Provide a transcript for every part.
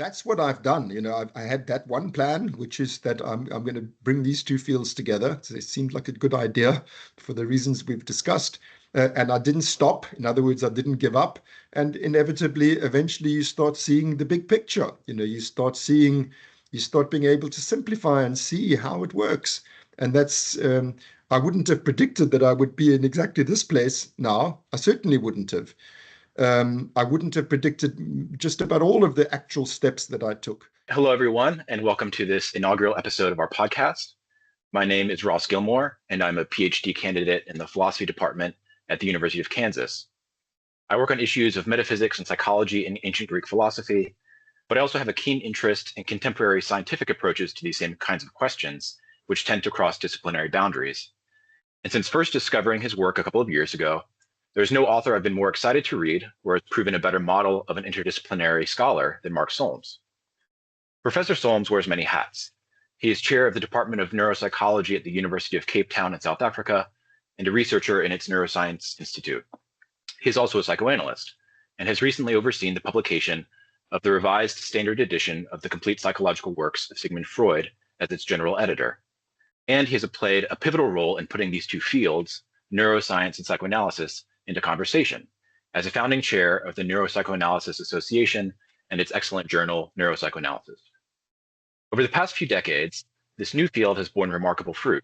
that's what I've done. I had that one plan, which is that I'm going to bring these two fields together. So it seemed like a good idea for the reasons we've discussed. And I didn't stop. In other words, I didn't give up. And inevitably, eventually, you start seeing the big picture. You start being able to simplify and see how it works. And I wouldn't have predicted that I would be in exactly this place now. I certainly wouldn't have. I wouldn't have predicted just about all of the actual steps that I took. Hello, everyone, and welcome to this inaugural episode of our podcast. My name is Ross Gilmore, and I'm a PhD candidate in the philosophy department at the University of Kansas. I work on issues of metaphysics and psychology in ancient Greek philosophy, but I also have a keen interest in contemporary scientific approaches to these same kinds of questions, which tend to cross disciplinary boundaries. And since first discovering his work a couple of years ago, there's no author I've been more excited to read or has proven a better model of an interdisciplinary scholar than Mark Solms. Professor Solms wears many hats. He is chair of the Department of Neuropsychology at the University of Cape Town in South Africa and a researcher in its Neuroscience Institute. He is also a psychoanalyst and has recently overseen the publication of the revised standard edition of the complete psychological works of Sigmund Freud as its general editor. And he has played a pivotal role in putting these two fields, neuroscience and psychoanalysis, into conversation as a founding chair of the Neuropsychoanalysis Association and its excellent journal, Neuropsychoanalysis. Over the past few decades, this new field has borne remarkable fruit.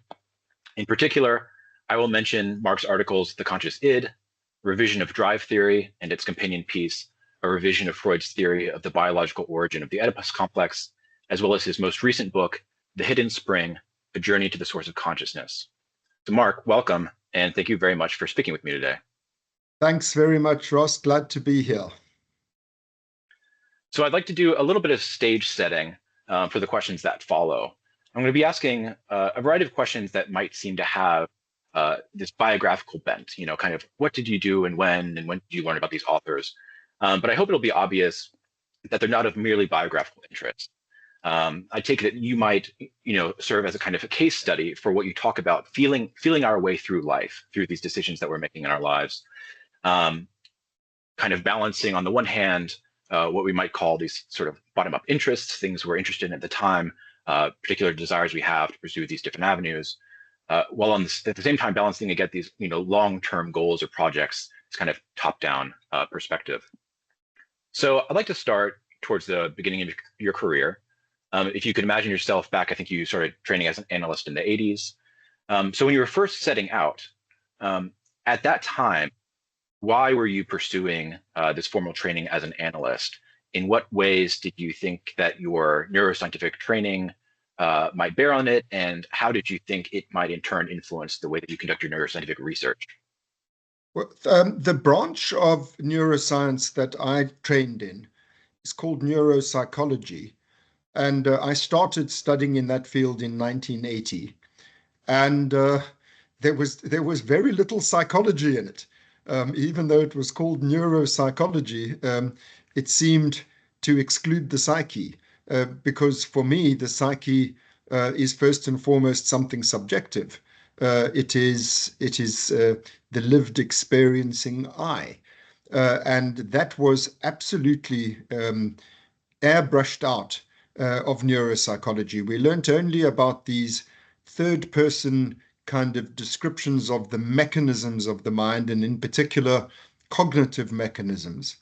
In particular, I will mention Mark's articles, The Conscious Id, Revision of Drive Theory, and its companion piece, A Revision of Freud's Theory of the Biological Origin of the Oedipus Complex, as well as his most recent book, The Hidden Spring, A Journey to the Source of Consciousness. So Mark, welcome, and thank you very much for speaking with me today. Thanks very much, Ross. Glad to be here. So I'd like to do a little bit of stage setting for the questions that follow. I'm going to be asking a variety of questions that might seem to have this biographical bent, kind of what did you do and when did you learn about these authors? But I hope it'll be obvious that they're not of merely biographical interest. I take it that you might, serve as a kind of a case study for what you talk about, feeling our way through life, through these decisions that we're making in our lives, kind of balancing on the one hand, what we might call these sort of bottom-up interests, things we're interested in at the time, particular desires we have to pursue these different avenues, while at the same time balancing against these, long-term goals or projects, this kind of top-down perspective. So I'd like to start towards the beginning of your career. If you could imagine yourself back, I think you started training as an analyst in the 80s. So when you were first setting out, at that time, why were you pursuing this formal training as an analyst? In what ways did you think that your neuroscientific training might bear on it? And how did you think it might in turn influence the way that you conduct your neuroscientific research? Well, the branch of neuroscience that I trained in is called neuropsychology. And I started studying in that field in 1980. And there was very little psychology in it. Even though it was called neuropsychology, it seemed to exclude the psyche, because for me, the psyche is first and foremost something subjective. It is the lived experiencing I. And that was absolutely airbrushed out of neuropsychology. We learned only about these third-person kind of descriptions of the mechanisms of the mind, and in particular, cognitive mechanisms.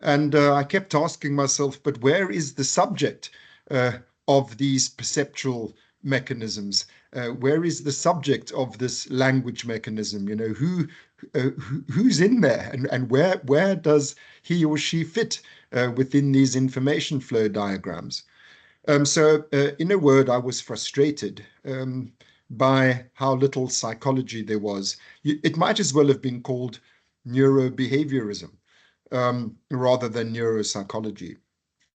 And I kept asking myself, but where is the subject of these perceptual mechanisms? Where is the subject of this language mechanism? Who's in there, and where does he or she fit within these information flow diagrams? So in a word, I was frustrated by how little psychology there was. It might as well have been called neurobehaviorism rather than neuropsychology.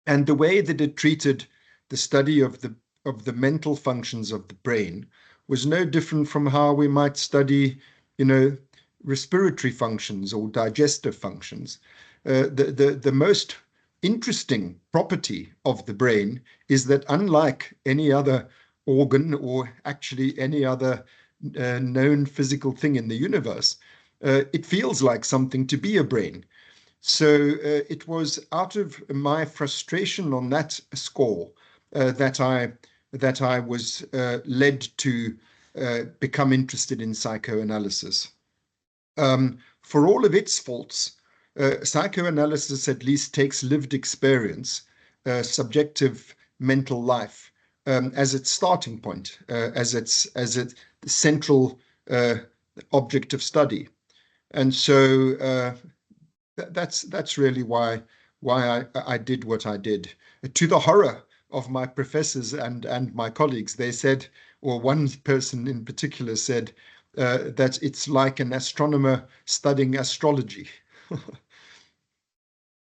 And the way that it treated the study of the mental functions of the brain was no different from how we might study, respiratory functions or digestive functions. The most interesting property of the brain is that, unlike any other organ or actually any other known physical thing in the universe, it feels like something to be a brain. So it was out of my frustration on that score that I was led to become interested in psychoanalysis. For all of its faults, psychoanalysis at least takes lived experience, subjective mental life, as its starting point, as its central object of study. And so that's really why I did what I did, to the horror of my professors and my colleagues. They said, or one person in particular said, that it's like an astronomer studying astrology.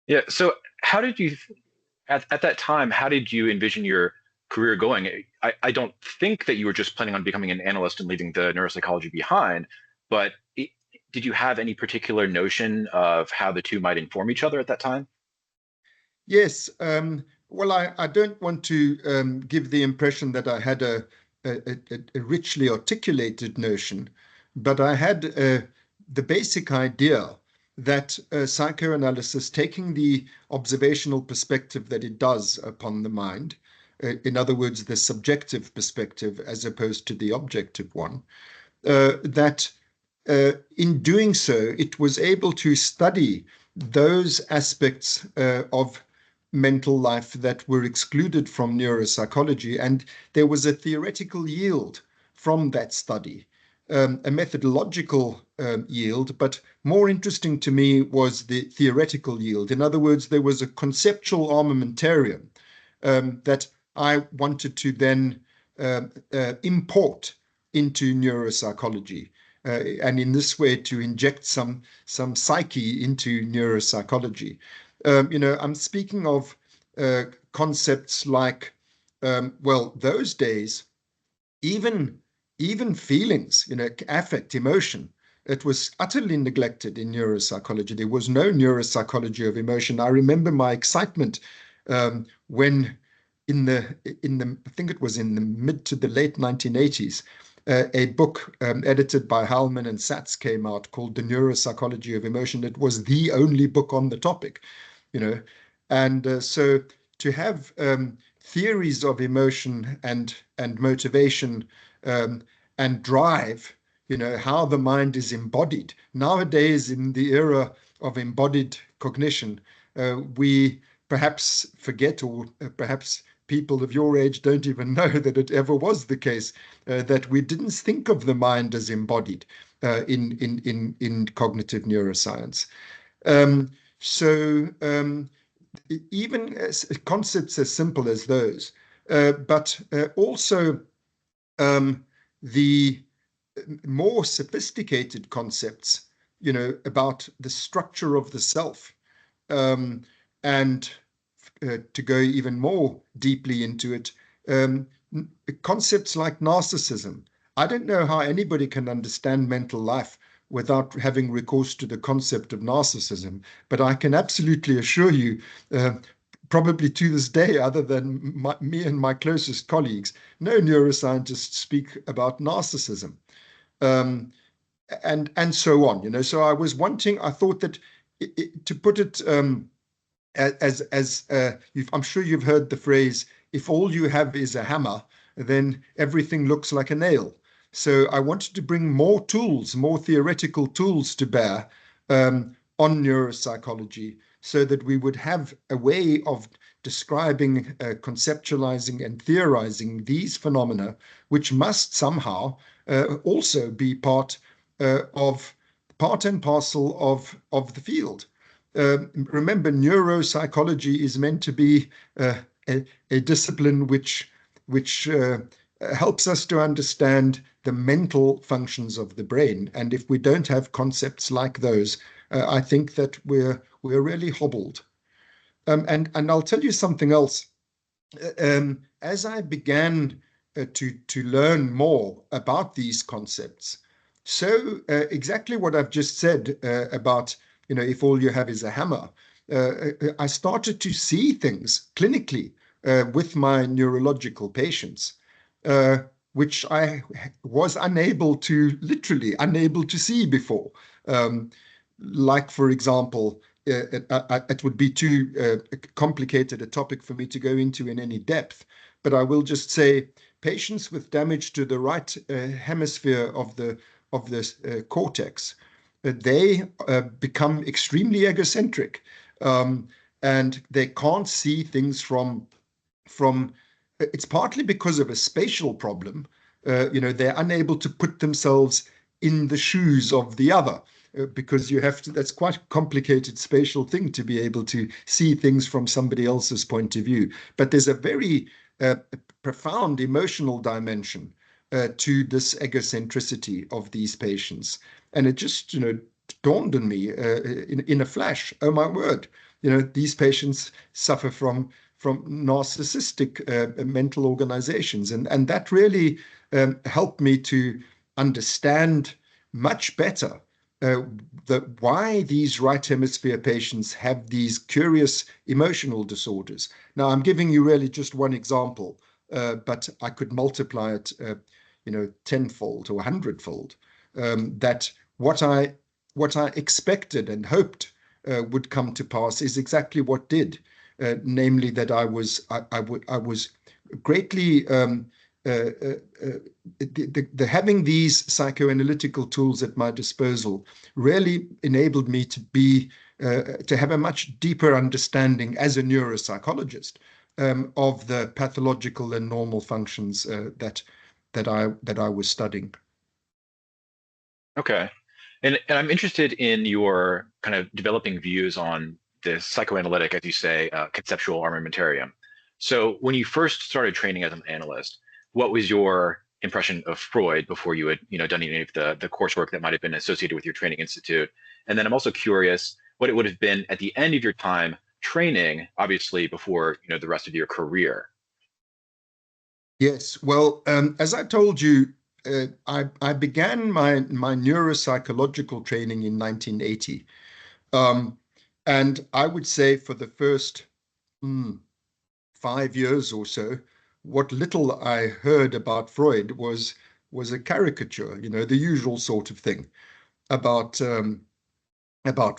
Yeah. So how did you, at that time, how did you envision your career going? I don't think that you were just planning on becoming an analyst and leaving the neuropsychology behind, but did you have any particular notion of how the two might inform each other at that time? Yes. Well, I don't want to give the impression that I had a richly articulated notion, but I had the basic idea that psychoanalysis, taking the observational perspective that it does upon the mind, in other words, the subjective perspective as opposed to the objective one, that in doing so, it was able to study those aspects of mental life that were excluded from neuropsychology. And there was a theoretical yield from that study, a methodological yield, but more interesting to me was the theoretical yield. In other words, there was a conceptual armamentarium that I wanted to then import into neuropsychology. And in this way to inject some psyche into neuropsychology. I'm speaking of concepts like, well, those days, even feelings, affect, emotion, it was utterly neglected in neuropsychology. There was no neuropsychology of emotion. I remember my excitement when I think it was in the mid to the late 1980s, a book edited by Hallman and Satz came out called The Neuropsychology of Emotion. It was the only book on the topic, you know. And so to have theories of emotion and motivation and drive, how the mind is embodied. Nowadays, in the era of embodied cognition, we perhaps forget, or perhaps people of your age don't even know that it ever was the case, that we didn't think of the mind as embodied in cognitive neuroscience. So even concepts as simple as those, but also the more sophisticated concepts, about the structure of the self, um, and to go even more deeply into it, concepts like narcissism. I don't know how anybody can understand mental life without having recourse to the concept of narcissism, but I can absolutely assure you, probably to this day, other than me and my closest colleagues, no neuroscientists speak about narcissism. Um, and so on, So I thought that to put it I'm sure you've heard the phrase, if all you have is a hammer, then everything looks like a nail. So I wanted to bring more tools, more theoretical tools to bear on neuropsychology, so that we would have a way of describing, conceptualizing, and theorizing these phenomena, which must somehow also be part and parcel of the field. Remember, neuropsychology is meant to be a discipline which helps us to understand the mental functions of the brain. And if we don't have concepts like those, I think that we're really hobbled. And I'll tell you something else. As I began to learn more about these concepts, so exactly what I've just said about, if all you have is a hammer, I started to see things clinically with my neurological patients, uh, which I was literally unable to see before. Like, for example, it would be too complicated a topic for me to go into in any depth, but I will just say patients with damage to the right hemisphere of the cortex, they become extremely egocentric, and they can't see things from it's partly because of a spatial problem. They're unable to put themselves in the shoes of the other, because you have to, that's quite a complicated spatial thing to be able to see things from somebody else's point of view. But there's a very profound emotional dimension to this egocentricity of these patients. And it just, dawned on me in a flash, oh my word, these patients suffer from narcissistic mental organizations. And that really helped me to understand much better why these right hemisphere patients have these curious emotional disorders. Now, I'm giving you really just one example, but I could multiply it, tenfold or hundredfold. That what I expected and hoped would come to pass is exactly what did. Namely, that I was greatly having these psychoanalytical tools at my disposal really enabled me to have a much deeper understanding as a neuropsychologist of the pathological and normal functions that I was studying. Okay. And I'm interested in your kind of developing views on the psychoanalytic, as you say, conceptual armamentarium. So when you first started training as an analyst, what was your impression of Freud before you had, done any of the coursework that might have been associated with your training institute? And then I'm also curious what it would have been at the end of your time training, obviously before, the rest of your career. Yes, well, as I told you, I began my neuropsychological training in 1980. And I would say for the first 5 years or so, what little I heard about Freud was a caricature, the usual sort of thing about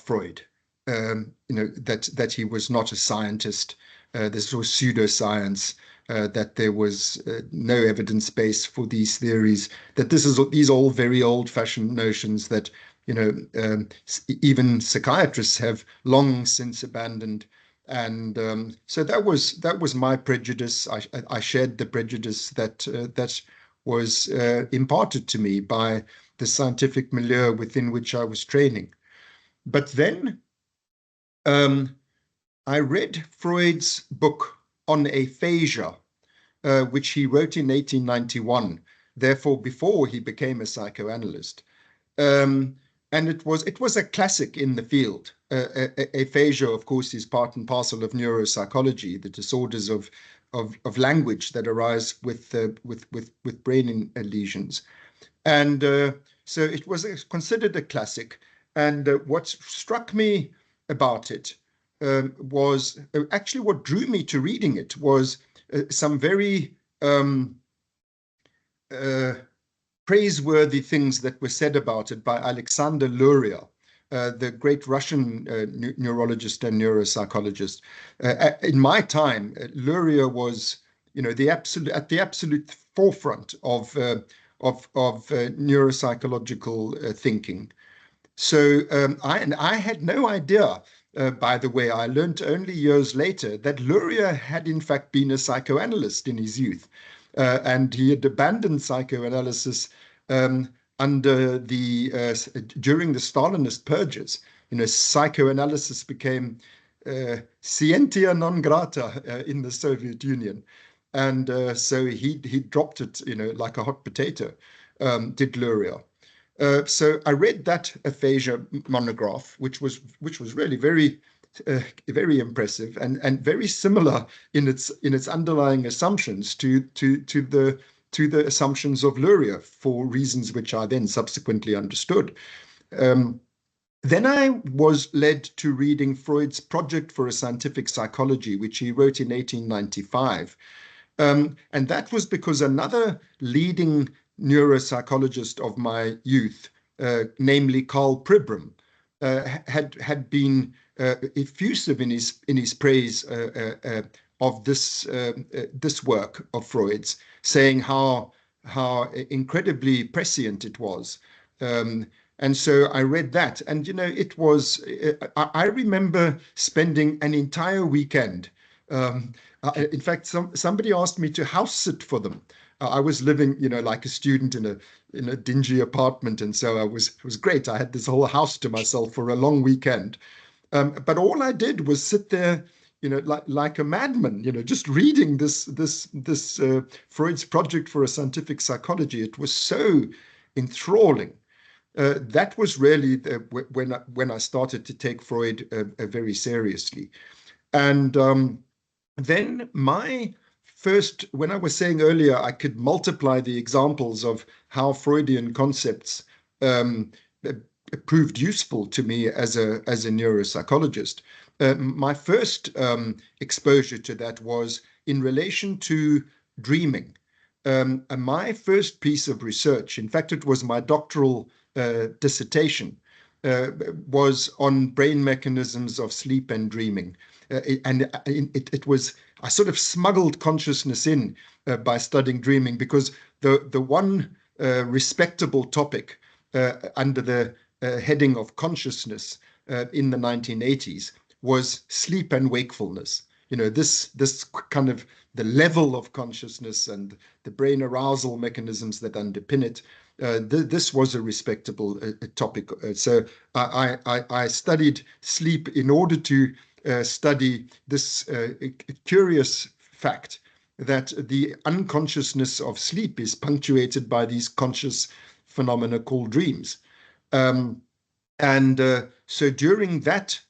Freud. That he was not a scientist. This was pseudoscience. That there was no evidence base for these theories. That these are all very old-fashioned notions that even psychiatrists have long since abandoned. And so that was my prejudice. I shared the prejudice that was imparted to me by the scientific milieu within which I was training. But then I read Freud's book on aphasia, which he wrote in 1891, therefore before he became a psychoanalyst. And it was a classic in the field. Aphasia, of course, is part and parcel of neuropsychology, the disorders of language that arise with brain lesions. And so it was considered a classic. And what struck me about it was actually what drew me to reading it was some very praiseworthy things that were said about it by Alexander Luria, the great Russian neurologist and neuropsychologist. In my time, Luria was, at the absolute forefront of neuropsychological thinking. So I had no idea, by the way, I learned only years later that Luria had in fact been a psychoanalyst in his youth, and he had abandoned psychoanalysis under during the Stalinist purges. Psychoanalysis became scientia non grata in the Soviet Union, and so he dropped it, like a hot potato. Did Luria. So I read that aphasia monograph, which was really very impressive and very similar in its underlying assumptions to the assumptions of Luria, for reasons which I then subsequently understood. Then I was led to reading Freud's Project for a Scientific Psychology, which he wrote in 1895. And that was because another leading neuropsychologist of my youth, namely Karl, had been effusive in his praise of this work of Freud's, saying how incredibly prescient it was. And so I read that, and it was. I remember spending an entire weekend. In fact, somebody asked me to house sit for them. I was living, like a student in a dingy apartment, and so it was great. I had this whole house to myself for a long weekend. But all I did was sit there, like a madman, just reading this Freud's Project for a Scientific Psychology. It was so enthralling. That was really when I started to take Freud very seriously. And then when I was saying earlier, I could multiply the examples of how Freudian concepts proved useful to me as a neuropsychologist. My first exposure to that was in relation to dreaming. And my first piece of research, in fact, it was my doctoral dissertation, was on brain mechanisms of sleep and dreaming. It was, I sort of smuggled consciousness in by studying dreaming, because the one respectable topic under the heading of consciousness in the 1980s was sleep and wakefulness. This kind of the level of consciousness and the brain arousal mechanisms that underpin it. This was a respectable topic. So I studied sleep in order to study this curious fact that the unconsciousness of sleep is punctuated by these conscious phenomena called dreams. So during that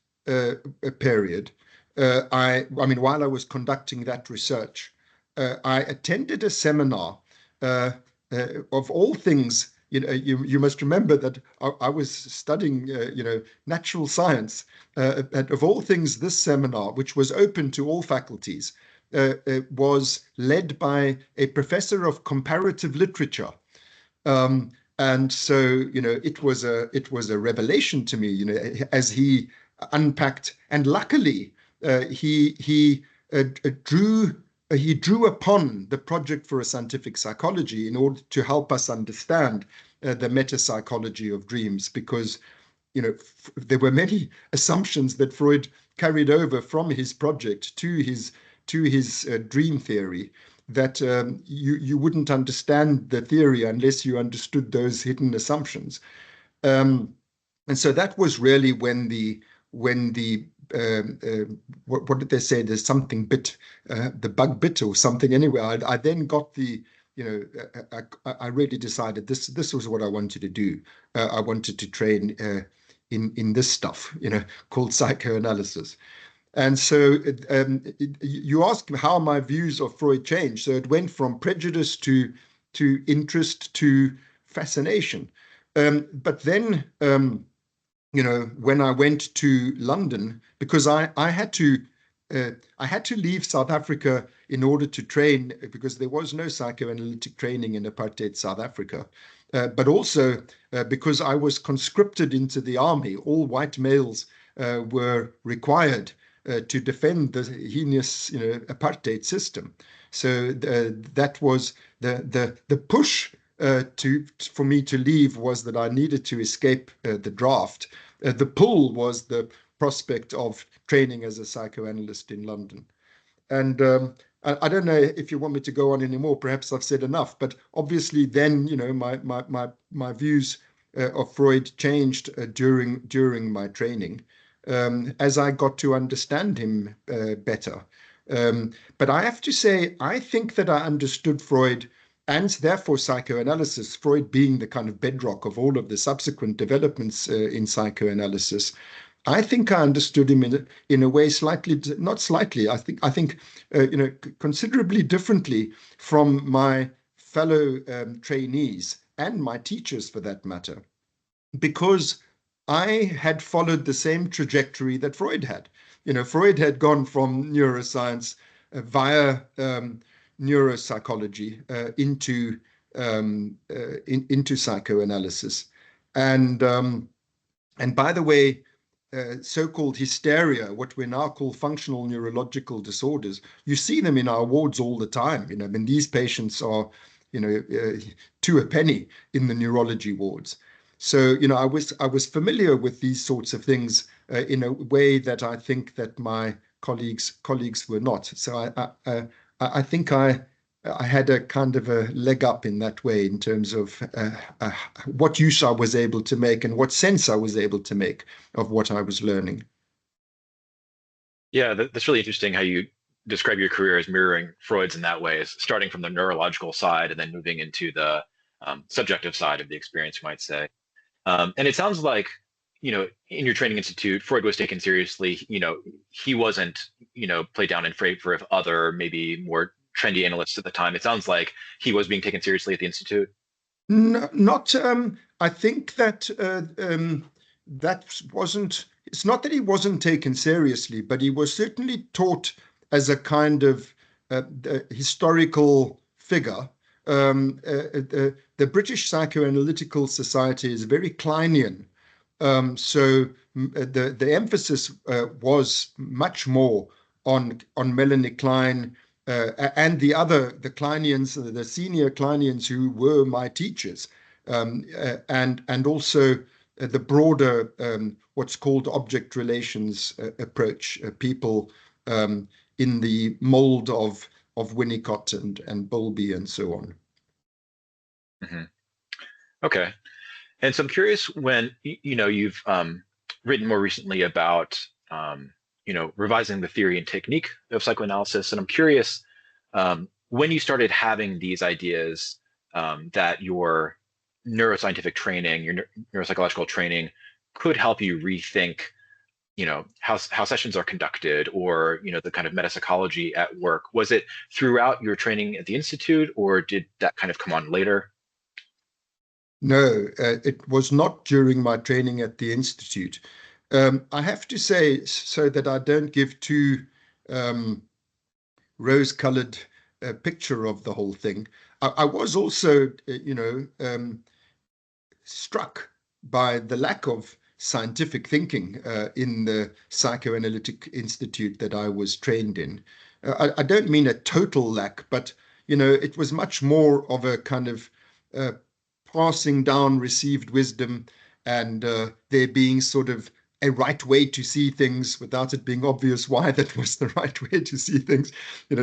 period, while I was conducting that research, I attended a seminar. Of all things, you must remember that I was studying, natural science. And of all things, this seminar, which was open to all faculties, was led by a professor of comparative literature. And so, it was a revelation to me, as he unpacked. And luckily, he drew upon the Project for a Scientific Psychology in order to help us understand the metapsychology of dreams, because there were many assumptions that Freud carried over from his project to his dream theory, that you wouldn't understand the theory unless you understood those hidden assumptions. And so that was really when the what did they say? There's something bit, the bug bit or something. Anyway, I then got I really decided this was what I wanted to do. I wanted to train in this stuff, called psychoanalysis. And so you ask how my views of Freud changed. So it went from prejudice to interest to fascination. But then, when I went to London, because I had to leave South Africa in order to train, because there was no psychoanalytic training in apartheid South Africa. But also because I was conscripted into the army. All white males were required to defend the heinous, apartheid system. So that was the push for me to leave, was that I needed to escape the draft. The pull was the prospect of training as a psychoanalyst in London. And I don't know if you want me to go on anymore. Perhaps I've said enough. But obviously, then my views of Freud changed during my training, as I got to understand him better. But I have to say, I think that I understood Freud, and therefore psychoanalysis, Freud being the kind of bedrock of all of the subsequent developments in psychoanalysis. I think I understood him in a way not slightly, I think considerably differently from my fellow trainees and my teachers, for that matter, because I had followed the same trajectory that Freud had. Freud had gone from neuroscience via neuropsychology into psychoanalysis. And by the way, so-called hysteria, what we now call functional neurological disorders, you see them in our wards all the time. I mean, these patients are, to a penny in the neurology wards. So, I was familiar with these sorts of things in a way that I think that my colleagues were not. So I think I had a kind of a leg up in that way in terms of what use I was able to make and what sense I was able to make of what I was learning. Yeah, that's really interesting how you describe your career as mirroring Freud's in that way, as starting from the neurological side and then moving into the subjective side of the experience, you might say. And it sounds like, in your training institute, Freud was taken seriously. He wasn't, played down in favor of other, maybe more trendy analysts at the time. It sounds like he was being taken seriously at the institute. No, not. I think that that wasn't. It's not that he wasn't taken seriously, but he was certainly taught as a kind of historical figure. The British Psychoanalytical Society is very Kleinian, so the emphasis was much more on Melanie Klein and the Kleinians, the senior Kleinians who were my teachers, and also the broader what's called object relations approach, people in the mold of Winnicott and Bowlby and so on. Mm-hmm. Okay. And so I'm curious when, you've written more recently about, revising the theory and technique of psychoanalysis. And I'm curious when you started having these ideas that your neuroscientific training, your neuropsychological training could help you rethink, how sessions are conducted, or, the kind of metapsychology at work. Was it throughout your training at the Institute, or did that kind of come on later? No, it was not during my training at the Institute. I have to say, so that I don't give too rose-colored picture of the whole thing, I was also, struck by the lack of scientific thinking in the psychoanalytic institute that I was trained in. I don't mean a total lack, but it was much more of a kind of passing down received wisdom, and there being sort of a right way to see things without it being obvious why that was the right way to see things.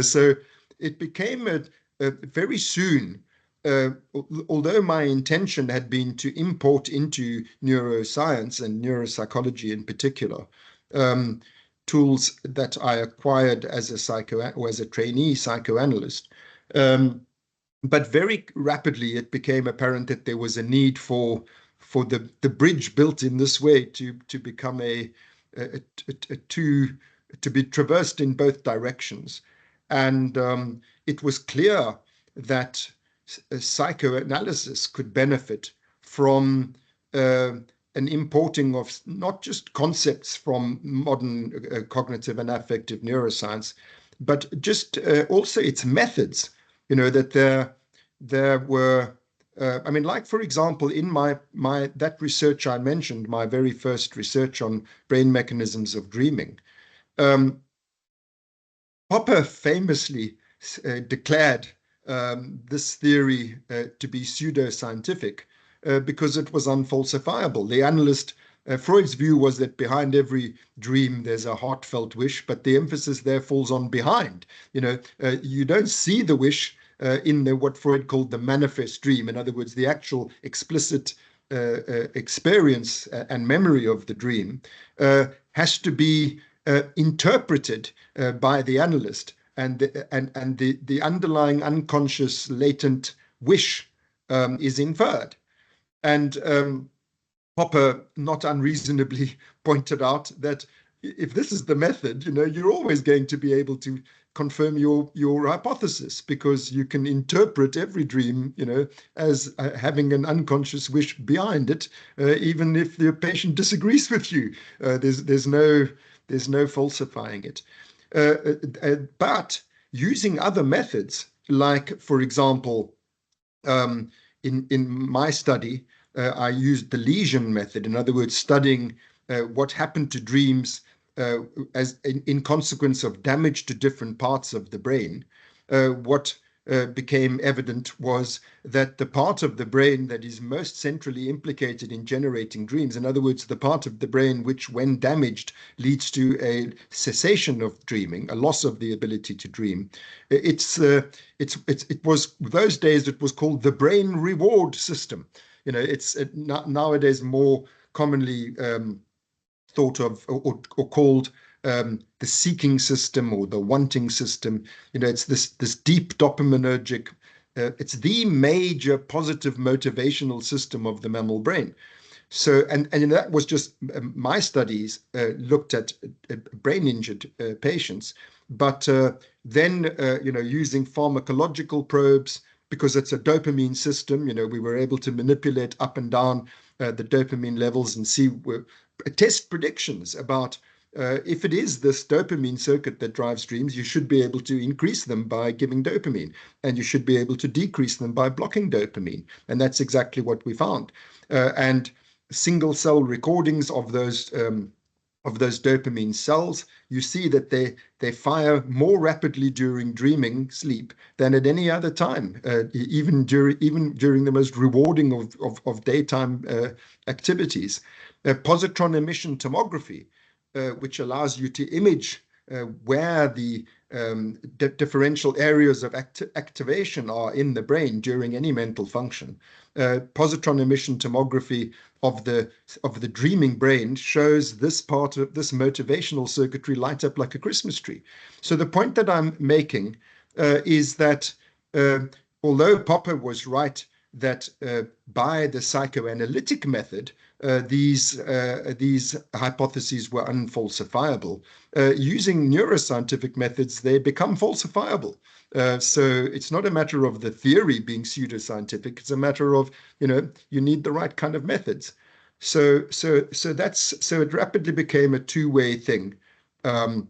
So it became very soon, although my intention had been to import into neuroscience and neuropsychology in particular, tools that I acquired as a trainee psychoanalyst. But very rapidly it became apparent that there was a need for the bridge built in this way to become to be traversed in both directions. And it was clear that psychoanalysis could benefit from an importing of not just concepts from modern cognitive and affective neuroscience, but just also its methods. That there were, I mean, like, for example, in that research I mentioned, my very first research on brain mechanisms of dreaming, Popper famously declared this theory to be pseudoscientific because it was unfalsifiable. The analyst, Freud's view was that behind every dream there's a heartfelt wish, but the emphasis there falls on behind. You don't see the wish in what Freud called the manifest dream. In other words, the actual explicit experience and memory of the dream has to be interpreted by the analyst, and the underlying unconscious latent wish is inferred. And Popper not unreasonably pointed out that if this is the method, you're always going to be able to confirm your hypothesis, because you can interpret every dream, as having an unconscious wish behind it, even if the patient disagrees with you. There's no falsifying it. But using other methods, like, for example, in my study, I used the lesion method. In other words, studying what happened to dreams as in consequence of damage to different parts of the brain, what became evident was that the part of the brain that is most centrally implicated in generating dreams, in other words, the part of the brain which, when damaged, leads to a cessation of dreaming, a loss of the ability to dream. It was those days it was called the brain reward system. It's nowadays more commonly thought of or called the seeking system or the wanting system. It's this deep dopaminergic, it's the major positive motivational system of the mammal brain. So, and that was just my studies looked at brain injured patients, but then using pharmacological probes, because it's a dopamine system, we were able to manipulate up and down the dopamine levels and see test predictions about if it is this dopamine circuit that drives dreams, you should be able to increase them by giving dopamine, and you should be able to decrease them by blocking dopamine. And that's exactly what we found. And single cell recordings of those dopamine cells, you see that they fire more rapidly during dreaming sleep than at any other time, even during the most rewarding of daytime activities. Positron emission tomography, which allows you to image where the differential areas of activation are in the brain during any mental function. Positron emission tomography of the dreaming brain shows this part of this motivational circuitry light up like a Christmas tree. So the point that I'm making is that although Popper was right that by the psychoanalytic method, these hypotheses were unfalsifiable. Using neuroscientific methods, they become falsifiable. So it's not a matter of the theory being pseudoscientific. It's a matter of, you need the right kind of methods. So it rapidly became a two-way thing. And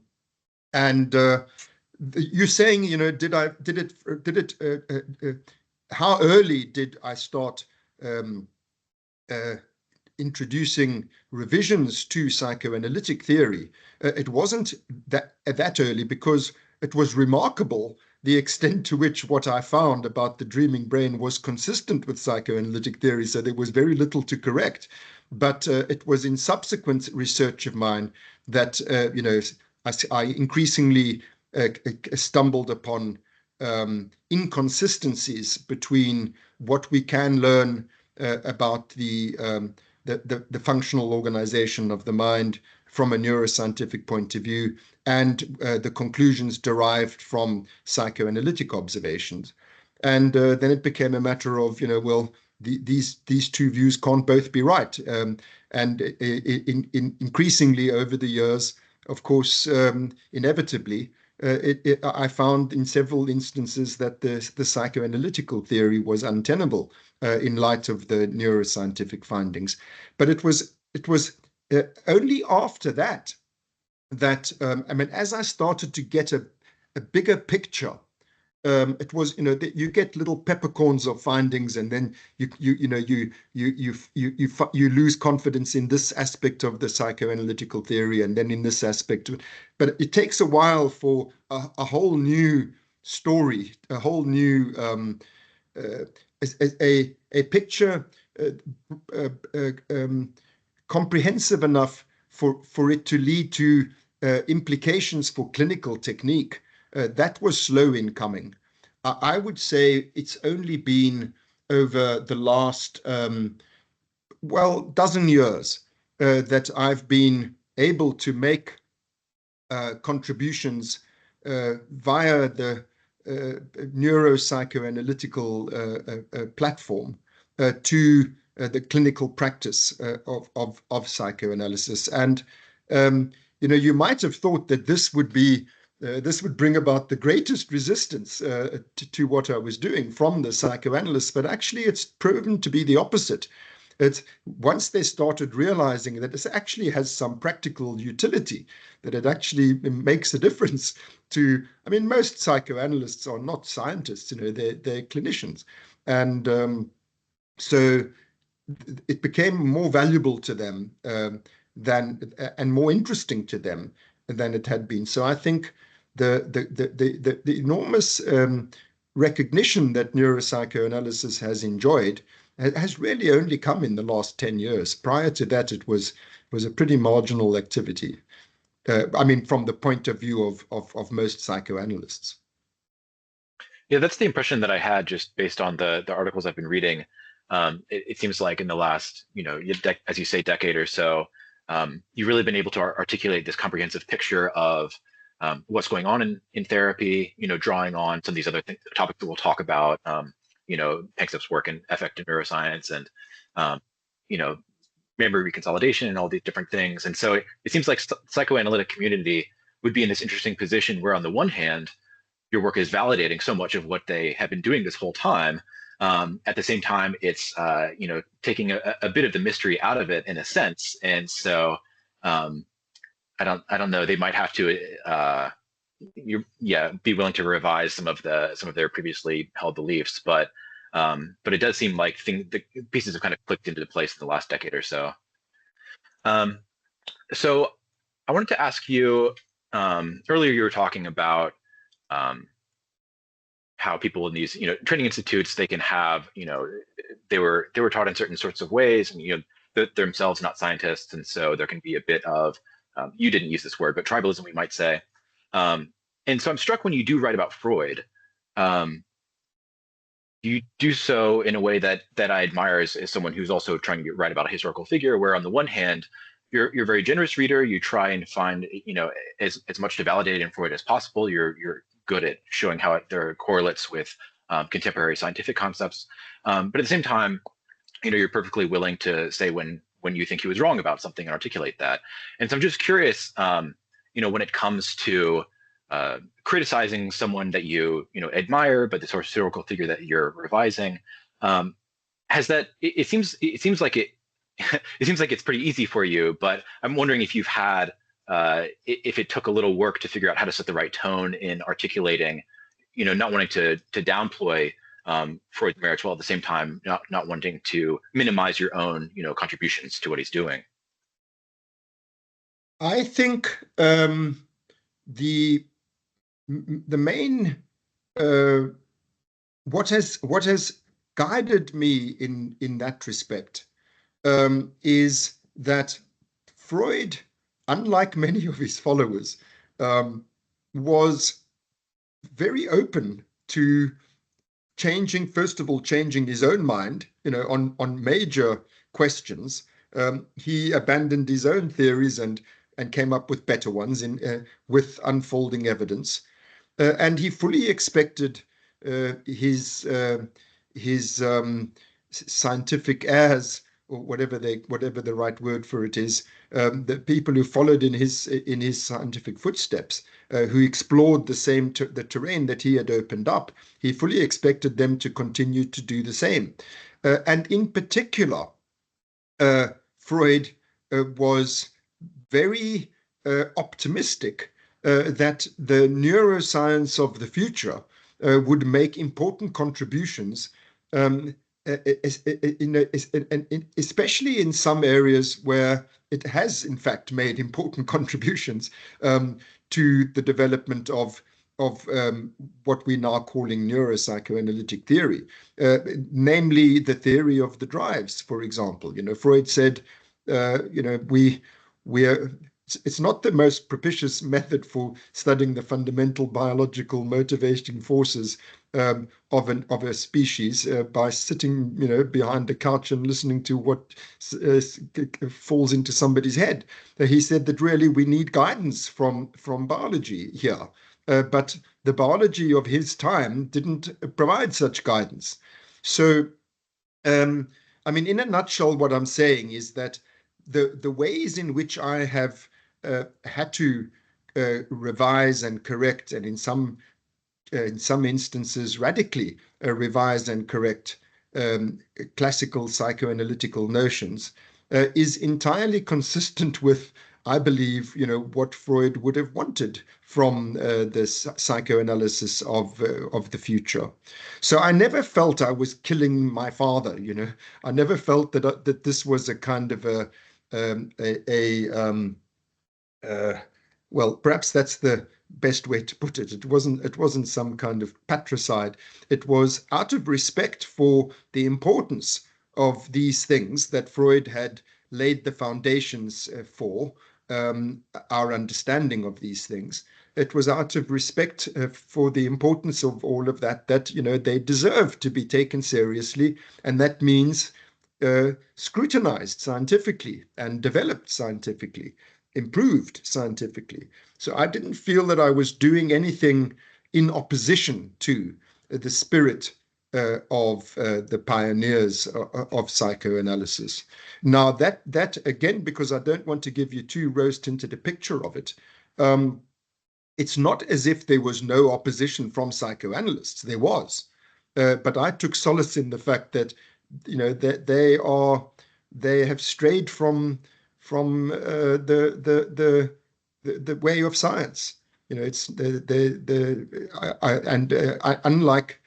you're saying, how early did I start introducing revisions to psychoanalytic theory? It wasn't that early, because it was remarkable the extent to which what I found about the dreaming brain was consistent with psychoanalytic theory. So there was very little to correct. But it was in subsequent research of mine that I increasingly stumbled upon inconsistencies between what we can learn about the functional organization of the mind from a neuroscientific point of view, and the conclusions derived from psychoanalytic observations. And then it became a matter of, these two views can't both be right. And increasingly over the years, of course, inevitably, I found in several instances that the psychoanalytical theory was untenable in light of the neuroscientific findings. But it was only after that as I started to get a bigger picture, it was, you get little peppercorns of findings, and then you lose confidence in this aspect of the psychoanalytical theory, and then in this aspect. But it takes a while for a whole new story, a whole new a picture comprehensive enough for it to lead to implications for clinical technique. That was slow in coming. I would say it's only been over the last, dozen years that I've been able to make contributions via the neuropsychoanalytical platform to the clinical practice of psychoanalysis. And, you might have thought that this would bring about the greatest resistance to what I was doing from the psychoanalysts, but actually it's proven to be the opposite. It's once they started realizing that this actually has some practical utility, that it actually makes a difference to, most psychoanalysts are not scientists, they're clinicians. And so it became more valuable to them than and more interesting to them than it had been. So I think the enormous recognition that neuropsychoanalysis has enjoyed has really only come in the last 10 years. Prior to that, it was a pretty marginal activity. I mean, from the point of view of most psychoanalysts. Yeah, that's the impression that I had just based on the articles I've been reading. It seems like in the last, as you say, decade or so, you've really been able to articulate this comprehensive picture of what's going on in therapy, drawing on some of these other topics that we'll talk about, Panksepp's work in affective neuroscience and, memory reconsolidation and all these different things. And so it seems like psychoanalytic community would be in this interesting position where on the one hand, your work is validating so much of what they have been doing this whole time. At the same time, it's taking a bit of the mystery out of it in a sense. And so I don't know. They might have to be willing to revise some of their previously held beliefs, but it does seem like the pieces have kind of clicked into place in the last decade or so. So I wanted to ask you, earlier you were talking about how people in these training institutes, they can have they were taught in certain sorts of ways, and they're themselves not scientists, and so there can be a bit of you didn't use this word, but tribalism, we might say. And so I'm struck when you do write about Freud, you do so in a way that I admire as someone who's also trying to write about a historical figure, where on the one hand, you're a very generous reader. You try and find as much to validate in Freud as possible. You're good at showing how there are correlates with contemporary scientific concepts, but at the same time, you're perfectly willing to say when you think he was wrong about something and articulate that. And so I'm just curious, when it comes to criticizing someone that you admire, but the sort of historical figure that you're revising, has that? It seems like it. It seems like it's pretty easy for you, but I'm wondering if you've had, if it took a little work to figure out how to set the right tone in articulating, not wanting to downplay Freud's merits while at the same time not wanting to minimize your own, contributions to what he's doing. I think the main what has guided me in that respect is that Freud, unlike many of his followers, was very open to changing his own mind, on major questions. He abandoned his own theories and came up with better ones with unfolding evidence. And he fully expected his scientific heirs, or whatever the right word for it is, the people who followed in his scientific footsteps, who explored the terrain that he had opened up. He fully expected them to continue to do the same. And in particular, Freud was very optimistic that the neuroscience of the future would make important contributions, especially in some areas where it has in fact made important contributions to the development of what we're now calling neuropsychoanalytic theory, namely the theory of the drives, for example. Freud said, it's not the most propitious method for studying the fundamental biological motivating forces of a species by sitting, behind the couch and listening to what falls into somebody's head. He said that really we need guidance from biology here, but the biology of his time didn't provide such guidance. So, in a nutshell, what I'm saying is that the ways in which I have had to revise and correct, and in some instances radically revise and correct classical psychoanalytical notions, is entirely consistent with, I believe, what Freud would have wanted from the psychoanalysis of the future. So I never felt I was killing my father. I never felt that this was a kind of well, perhaps that's the best way to put it. It wasn't some kind of patricide. It was out of respect for the importance of these things that Freud had laid the foundations for our understanding of these things. It was out of respect for the importance of all of that, that, they deserve to be taken seriously. And that means scrutinized scientifically and developed scientifically, improved scientifically. So I didn't feel that I was doing anything in opposition to the spirit of the pioneers of psychoanalysis. Now that again, because I don't want to give you too rose-tinted a picture of it, it's not as if there was no opposition from psychoanalysts. There was, but I took solace in the fact that that they have strayed from the way of science. It's unlike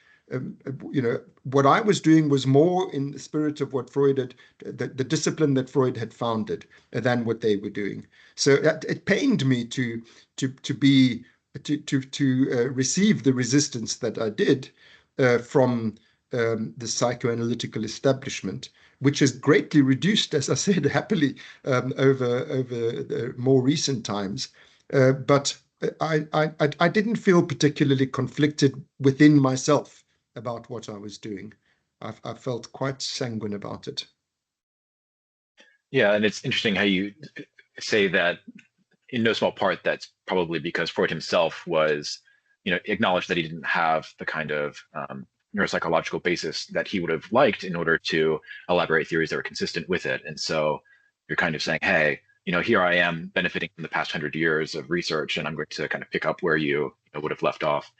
what I was doing was more in the spirit of what Freud had, the discipline that Freud had founded, than what they were doing. So it pained me to receive the resistance that I did from the psychoanalytical establishment, which has greatly reduced, as I said, happily over the more recent times. But I didn't feel particularly conflicted within myself about what I was doing. I felt quite sanguine about it. Yeah, and it's interesting how you say that in no small part that's probably because Freud himself was, acknowledged that he didn't have the kind of neuropsychological basis that he would have liked in order to elaborate theories that were consistent with it. And so you're kind of saying, hey, here I am benefiting from the past 100 years of research, and I'm going to kind of pick up where you would have left off.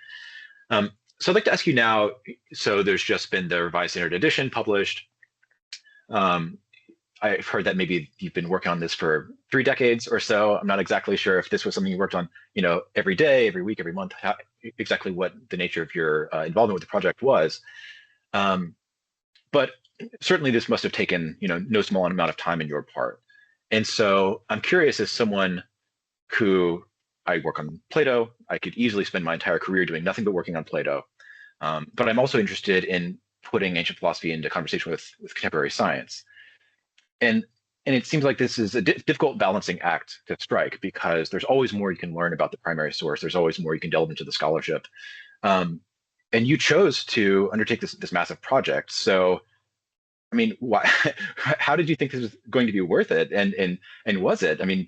So I'd like to ask you now, so there's just been the revised standard edition published. I've heard that maybe you've been working on this for 3 decades or so. I'm not exactly sure if this was something you worked on, every day, every week, every month, exactly what the nature of your involvement with the project was. But certainly this must have taken, no small amount of time on your part. And so I'm curious, as someone who I work on Plato, I could easily spend my entire career doing nothing but working on Plato. But I'm also interested in putting ancient philosophy into conversation with contemporary science. And it seems like this is a difficult balancing act to strike, because there's always more you can learn about the primary source. There's always more you can delve into the scholarship. And you chose to undertake this massive project. So, I mean, why, how did you think this was going to be worth it? And was it? I mean,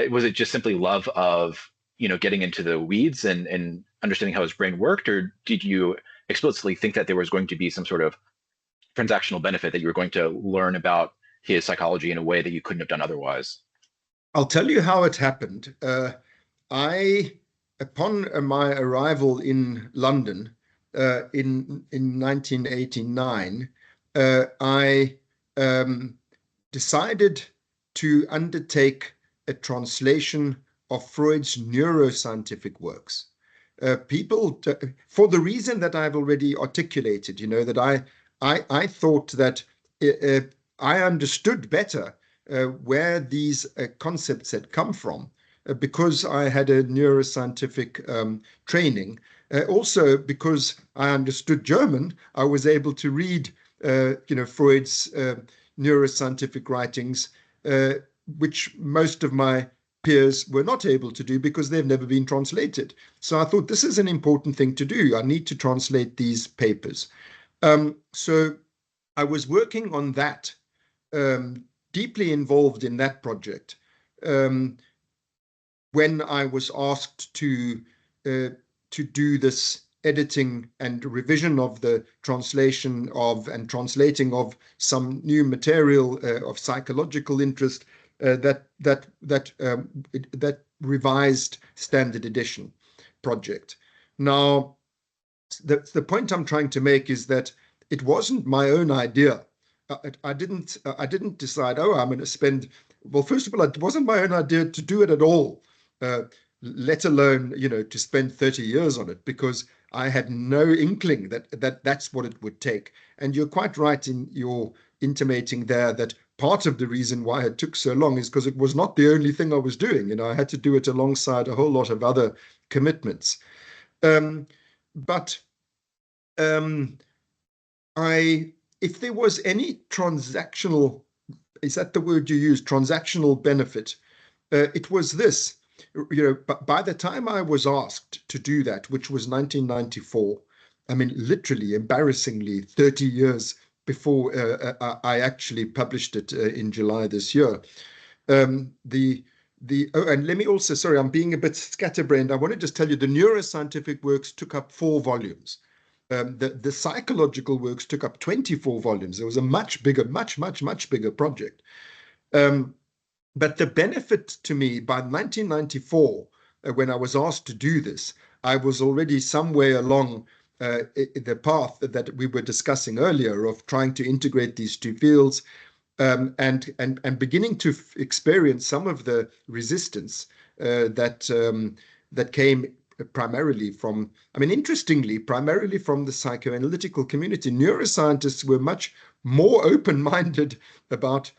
was it just simply love of, getting into the weeds and understanding how his brain worked? Or did you explicitly think that there was going to be some sort of transactional benefit, that you were going to learn about his psychology in a way that you couldn't have done otherwise? I'll tell you how it happened. Upon my arrival in London in 1989, I decided to undertake a translation of Freud's neuroscientific works. For the reason that I've already articulated, that I thought that I understood better where these concepts had come from, because I had a neuroscientific training. Also, because I understood German, I was able to read, Freud's neuroscientific writings, which most of my peers were not able to do because they've never been translated. So I thought, this is an important thing to do. I need to translate these papers. So I was working on that, deeply involved in that project, when I was asked to do this editing and revision of the translation of and translating of some new material of psychological interest, that revised standard edition project. Now, the point I'm trying to make is that it wasn't my own idea. I didn't decide, oh, I'm going to spend. Well, first of all, it wasn't my own idea to do it at all, let alone, to spend 30 years on it, because I had no inkling that that's what it would take. And you're quite right in your intimating there that part of the reason why it took so long is because it was not the only thing I was doing. I had to do it alongside a whole lot of other commitments. But if there was any transactional, is that the word you use, transactional benefit? It was this. But by the time I was asked to do that, which was 1994, I mean, literally, embarrassingly, 30 years before I actually published it in July this year. And let me also, sorry, I'm being a bit scatterbrained. I want to just tell you the neuroscientific works took up 4 volumes. The psychological works took up 24 volumes. It was a much bigger, much bigger project. But the benefit to me by 1994, when I was asked to do this, I was already some way along the path that we were discussing earlier of trying to integrate these 2 fields, and beginning to experience some of the resistance that came primarily from, I mean, interestingly, primarily from the psychoanalytical community. Neuroscientists were much more open-minded about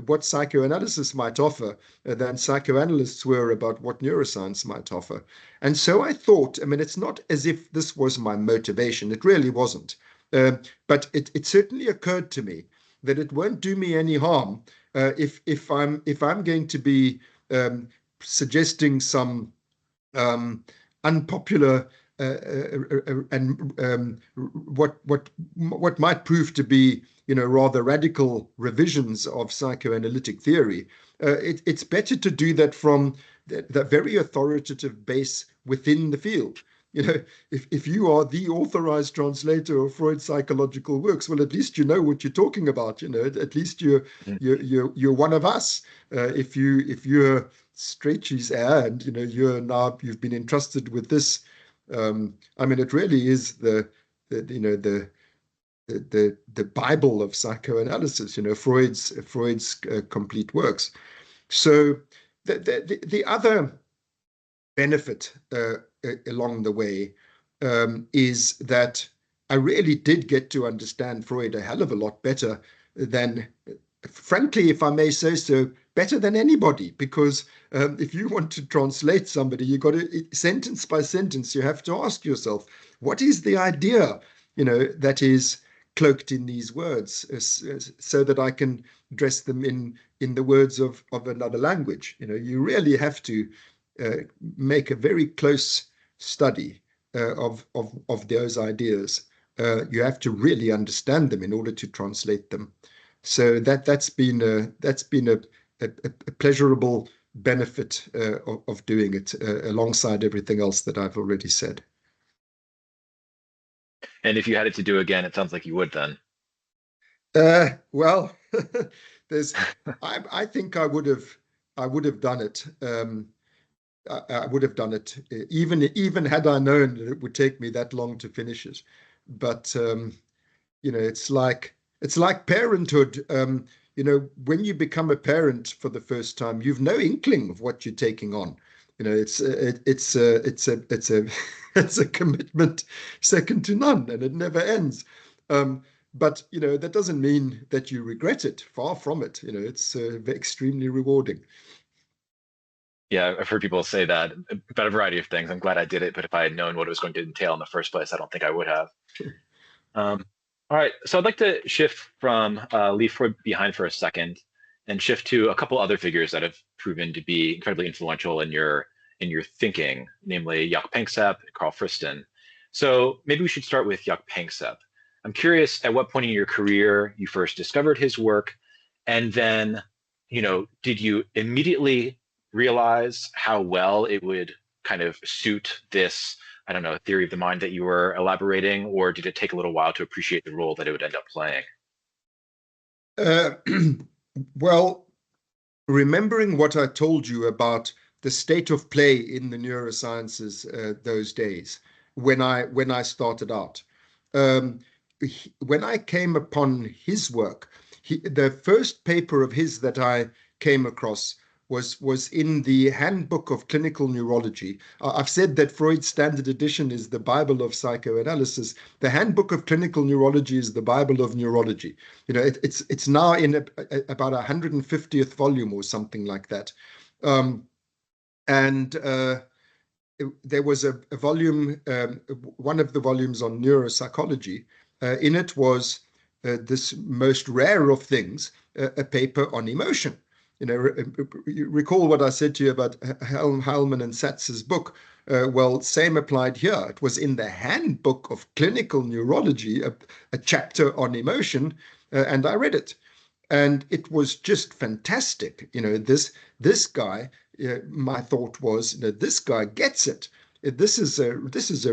what psychoanalysis might offer than psychoanalysts were about what neuroscience might offer. And so I thought, I mean, it's not as if this was my motivation. It really wasn't. But it certainly occurred to me that it won't do me any harm if I'm going to be suggesting some unpopular and what might prove to be, rather radical revisions of psychoanalytic theory. It's better to do that from the very authoritative base within the field. If you are the authorized translator of Freud's psychological works, well, at least you know what you're talking about. At least you're one of us. If you're Strachey's heir, and you've been entrusted with this. I mean, it really is the Bible of psychoanalysis. Freud's complete works. So the other benefit along the way is that I really did get to understand Freud a hell of a lot better than, frankly, if I may say so, better than anybody, because if you want to translate somebody, you got to, sentence by sentence, you have to ask yourself, what is the idea, that is cloaked in these words, so that I can address them in the words of another language. You really have to make a very close study of those ideas. You have to really understand them in order to translate them. So that's been a pleasurable benefit of doing it alongside everything else that I've already said. And if you had it to do again, it sounds like you would then. Well, I think I would have done it. I would have done it even had I known that it would take me that long to finish it. But it's like parenthood. When you become a parent for the first time, you've no inkling of what you're taking on. It's a commitment second to none, and it never ends. But that doesn't mean that you regret it. Far from it. It's extremely rewarding. Yeah, I've heard people say that about a variety of things. I'm glad I did it, but if I had known what it was going to entail in the first place, I don't think I would have. All right, so I'd like to shift from leave Freud behind for a second and shift to a couple other figures that have proven to be incredibly influential in your thinking, namely Jaak Panksepp and Karl Friston. So maybe we should start with Jaak Panksepp. I'm curious at what point in your career you first discovered his work, and then, did you immediately realize how well it would kind of suit this, I don't know, theory of the mind that you were elaborating, or did it take a little while to appreciate the role that it would end up playing? Well, remembering what I told you about the state of play in the neurosciences those days, when I started out, when I came upon his work, the first paper of his that I came across was in the Handbook of Clinical Neurology. I've said that Freud's Standard Edition is the Bible of psychoanalysis. The Handbook of Clinical Neurology is the Bible of neurology. It's now in about 150th volume or something like that. And there was a volume, one of the volumes on neuropsychology. In it was this most rare of things, a paper on emotion. You recall what I said to you about Hellman and Satz's book. Well, same applied here. It was in the Handbook of Clinical Neurology, a chapter on emotion, and I read it. And it was just fantastic. This guy, my thought was, this guy gets it. This is a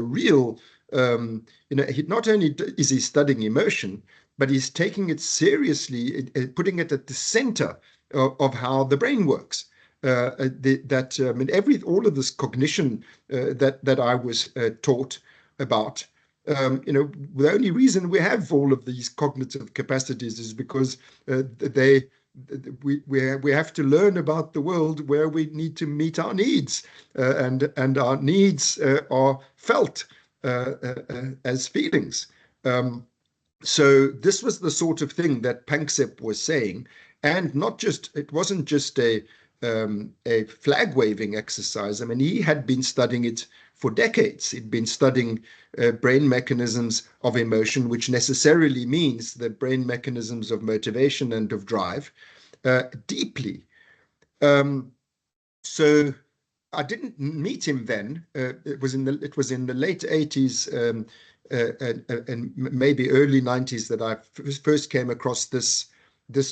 real, not only is he studying emotion, but he's taking it seriously, putting it at the center of how the brain works. All of this cognition that I was taught about. The only reason we have all of these cognitive capacities is because we have to learn about the world where we need to meet our needs, and our needs are felt as feelings. So this was the sort of thing that Panksepp was saying, and it wasn't just a flag waving exercise. I mean, he had been studying it for decades. He'd been studying brain mechanisms of emotion, which necessarily means the brain mechanisms of motivation and of drive, deeply. So I didn't meet him then. It was in the late 80s and maybe early 90s that I first came across this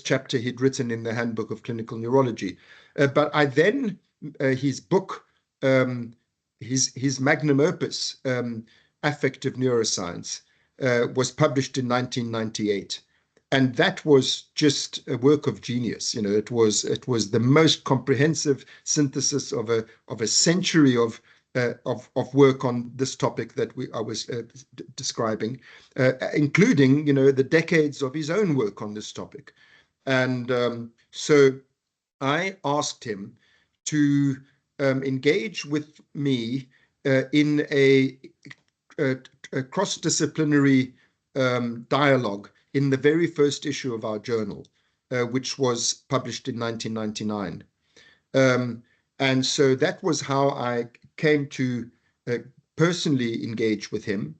chapter he'd written in the Handbook of Clinical Neurology. But I then, his book, his magnum opus, Affective Neuroscience, was published in 1998. And that was just a work of genius. It was the most comprehensive synthesis of a century of work on this topic that I was describing, including the decades of his own work on this topic. And so I asked him to engage with me in a cross-disciplinary dialogue in the very first issue of our journal, which was published in 1999. And so that was how I came to personally engage with him.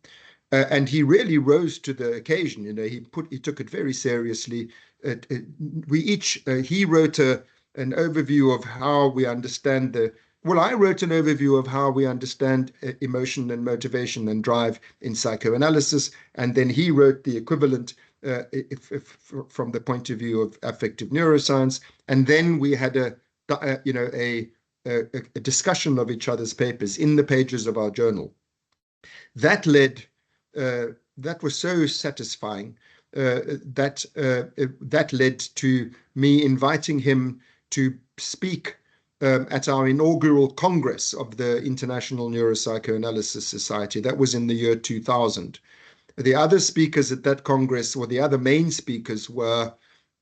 And he really rose to the occasion. He took it very seriously. He wrote an overview of how we understand I wrote an overview of how we understand emotion and motivation and drive in psychoanalysis, and then he wrote the equivalent from the point of view of affective neuroscience, and then we had a discussion of each other's papers in the pages of our journal. That was so satisfying that led to me inviting him to speak at our inaugural Congress of the International Neuropsychoanalysis Society. That was in the year 2000. The other speakers at that Congress, or the other main speakers, were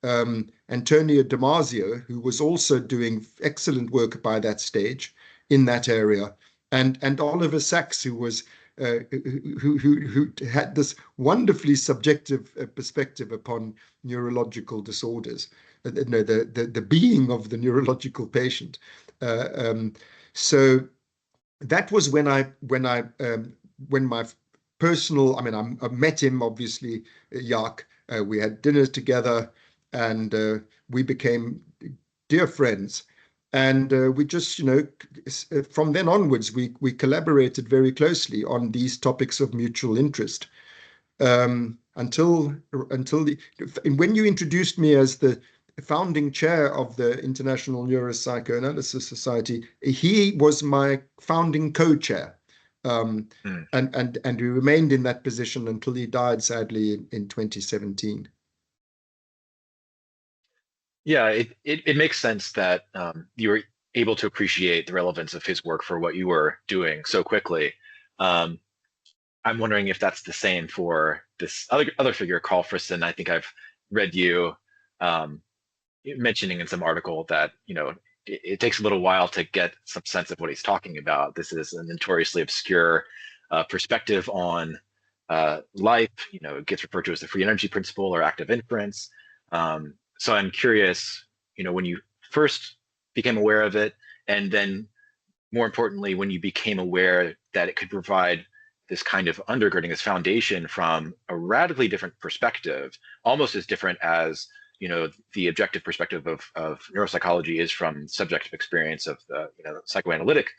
Antonio Damasio, who was also doing excellent work by that stage in that area, and Oliver Sacks, who was who had this wonderfully subjective perspective upon neurological disorders, the being of the neurological patient. So that was when my personal, I met him, obviously, Jaak. We had dinner together, and we became dear friends. And we just, from then onwards, we collaborated very closely on these topics of mutual interest. When you introduced me as the founding chair of the International Neuropsychoanalysis Society, he was my founding co-chair. And we remained in that position until he died, sadly, in 2017. Yeah, it makes sense that you were able to appreciate the relevance of his work for what you were doing so quickly. I'm wondering if that's the same for this other figure, Karl Friston. I think I've read you mentioning in some article that it takes a little while to get some sense of what he's talking about. This is a notoriously obscure perspective on life. It gets referred to as the free energy principle or active inference. So I'm curious, when you first became aware of it, and then more importantly, when you became aware that it could provide this kind of undergirding, this foundation from a radically different perspective, almost as different as the objective perspective of neuropsychology is from subjective experience of the psychoanalytic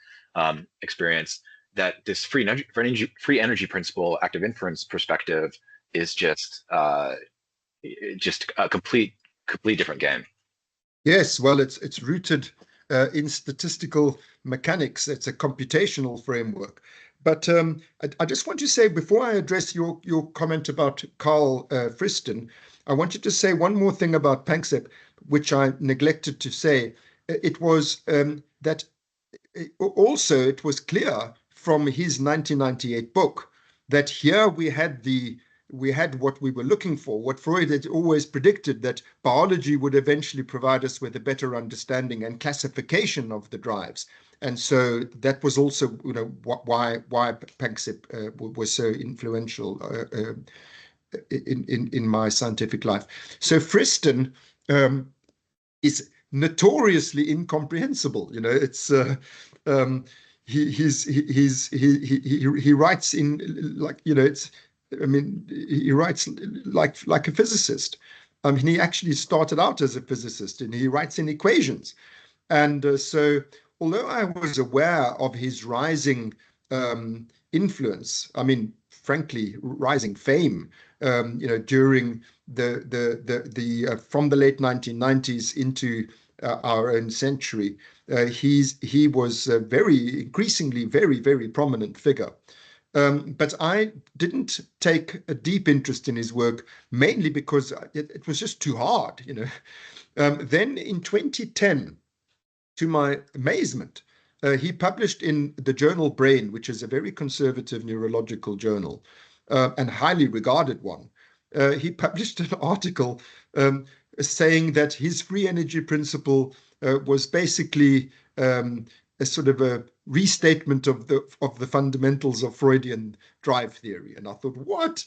experience, that this free energy principle, active inference perspective is just a complete different game. Yes, well, it's rooted in statistical mechanics. It's a computational framework. But I just want to say, before I address your comment about Karl Friston, I wanted to say one more thing about Panksepp, which I neglected to say. It was that also it was clear from his 1998 book that here we had what we were looking for, what Freud had always predicted, that biology would eventually provide us with a better understanding and classification of the drives. And so that was also, why Panksepp was so influential in my scientific life. So Friston is notoriously incomprehensible. It's he writes in he writes like a physicist. He actually started out as a physicist, and he writes in equations. And so, although I was aware of his rising influence, frankly, rising fame, during the from the late 1990s into our own century, he was a increasingly very, very prominent figure. But I didn't take a deep interest in his work, mainly because it was just too hard, Then in 2010, to my amazement, he published in the journal Brain, which is a very conservative neurological journal, and highly regarded one. He published an article saying that his free energy principle was basically a sort of a restatement of the fundamentals of Freudian drive theory. And I thought, what?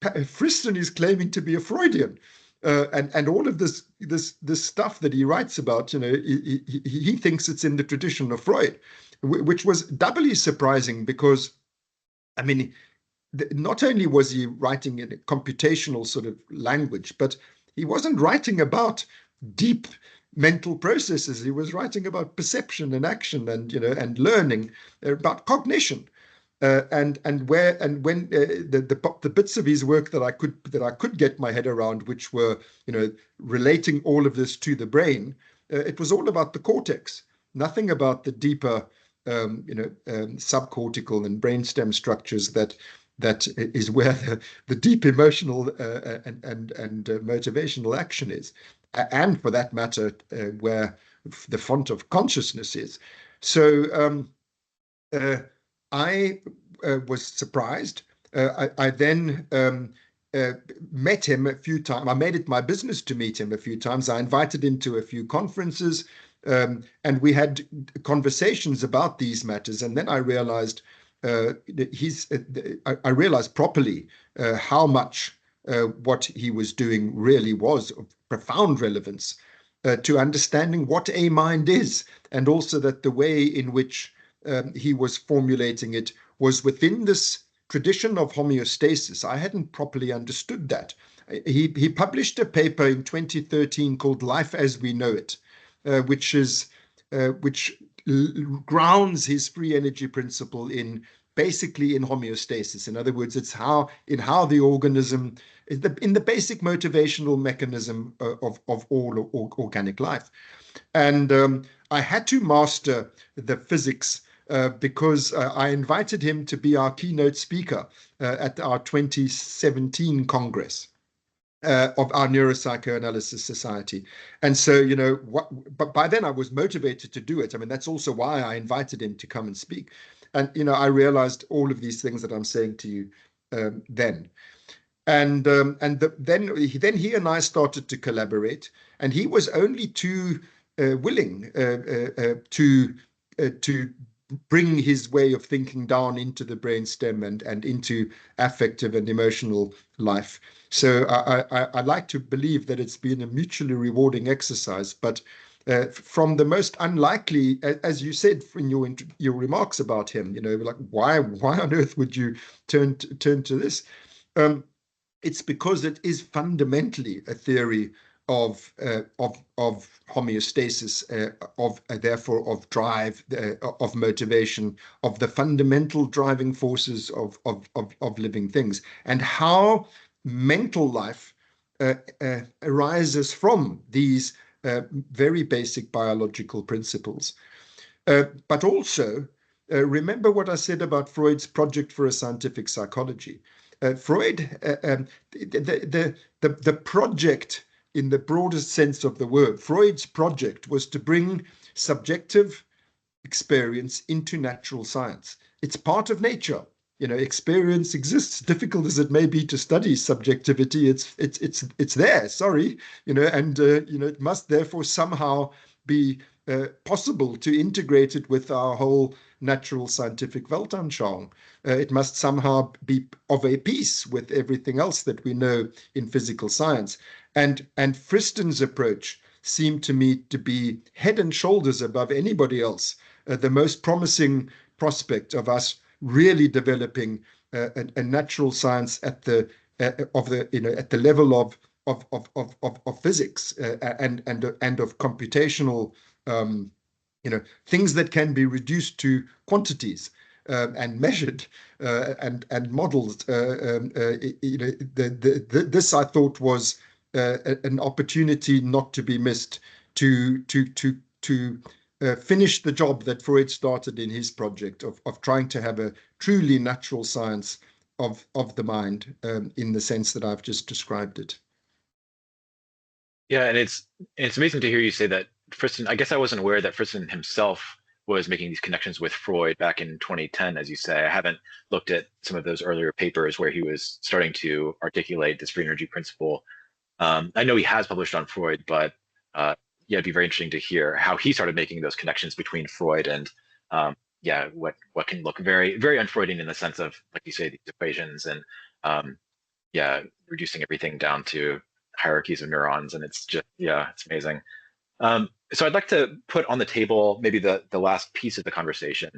Friston is claiming to be a Freudian. And all of this stuff that he writes about, he thinks it's in the tradition of Freud, which was doubly surprising because, not only was he writing in a computational sort of language, but he wasn't writing about deep mental processes. He was writing about perception and action and learning, about cognition. And when the bits of his work that I could get my head around, which were relating all of this to the brain, it was all about the cortex, nothing about the deeper subcortical and brainstem structures that is where the deep emotional and motivational action is, and for that matter, where the font of consciousness is. So I was surprised. I then met him a few times. I made it my business to meet him a few times. I invited him to a few conferences, and we had conversations about these matters. And then I realized I realized properly how much what he was doing really was of profound relevance to understanding what a mind is, and also that the way in which he was formulating it was within this tradition of homeostasis. I hadn't properly understood that. He published a paper in 2013 called Life as We Know It, which grounds his free energy principle basically in homeostasis. In other words, it's how the organism, in the basic motivational mechanism of all organic life. And I had to master the physics because I invited him to be our keynote speaker at our 2017 Congress of our Neuropsychoanalysis Society. And so, but by then I was motivated to do it. That's also why I invited him to come and speak. And, I realized all of these things that I'm saying to you then. Then he and I started to collaborate, and he was only 2 willing to bring his way of thinking down into the brainstem and into affective and emotional life. So I like to believe that it's been a mutually rewarding exercise, but from the most unlikely, as you said in your remarks about him, like why on earth would you turn to this? It's because it is fundamentally a theory of homeostasis, therefore of drive, of motivation, of the fundamental driving forces of living things, and how mental life arises from these very basic biological principles. But also, remember what I said about Freud's project for a scientific psychology. Freud, the project in the broadest sense of the word, Freud's project was to bring subjective experience into natural science. It's part of nature. Experience exists. Difficult as it may be to study subjectivity, it's there. Sorry, and it must therefore somehow be possible to integrate it with our whole natural scientific Weltanschauung. It must somehow be of a piece with everything else that we know in physical science. And Friston's approach seemed to me to be head and shoulders above anybody else, the most promising prospect of us really developing a natural science at the level of physics and of computational things that can be reduced to quantities and measured and modeled. This I thought was an opportunity not to be missed to finish the job that Freud started in his project of trying to have a truly natural science of the mind in the sense that I've just described it. Yeah, and it's amazing to hear you say that Friston. I guess I wasn't aware that Friston himself was making these connections with Freud back in 2010, as you say. I haven't looked at some of those earlier papers where he was starting to articulate this free energy principle. I know he has published on Freud, but yeah, it'd be very interesting to hear how he started making those connections between Freud and yeah, what can look very, very un-Freudian in the sense of, like you say, these equations and yeah, reducing everything down to hierarchies of neurons, and it's just, yeah, it's amazing. So I'd like to put on the table maybe the last piece of the conversation,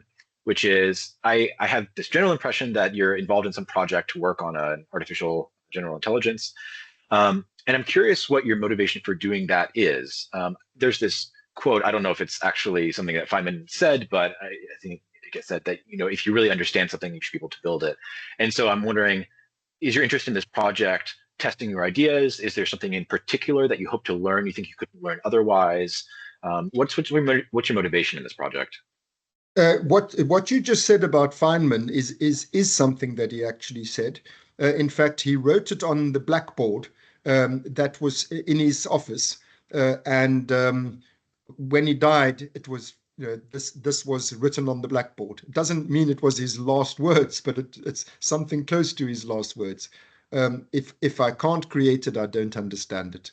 which is I have this general impression that you're involved in some project to work on an artificial general intelligence. And I'm curious what your motivation for doing that is. There's this quote, I don't know if it's actually something that Feynman said, but I think it gets said that, if you really understand something, you should be able to build it. And so I'm wondering, is your interest in this project testing your ideas? Is there something in particular that you hope to learn, you think you couldn't learn otherwise? What's your motivation in this project? What you just said about Feynman is something that he actually said. In fact, he wrote it on the blackboard that was in his office, and when he died, it was this was written on the blackboard. It doesn't mean it was his last words, but it's something close to his last words. If I can't create it, I don't understand it.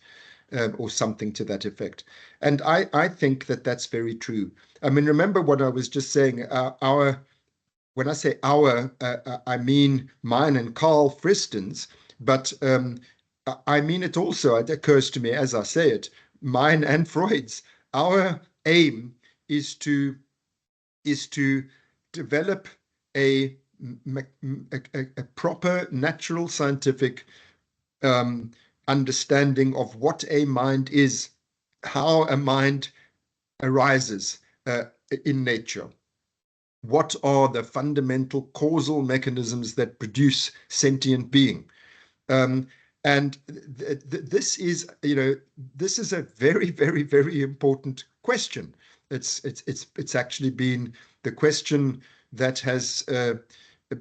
Or something to that effect. And I think that that's very true. I mean, remember what I was just saying. When I say our, I mean mine and Karl Friston's, but I mean it also, it occurs to me as I say it, mine and Freud's. Our aim is to develop a proper natural scientific understanding of what a mind is, how a mind arises in nature. What are the fundamental causal mechanisms that produce sentient being? And this is, this is a very, very, very important question. It's actually been the question that has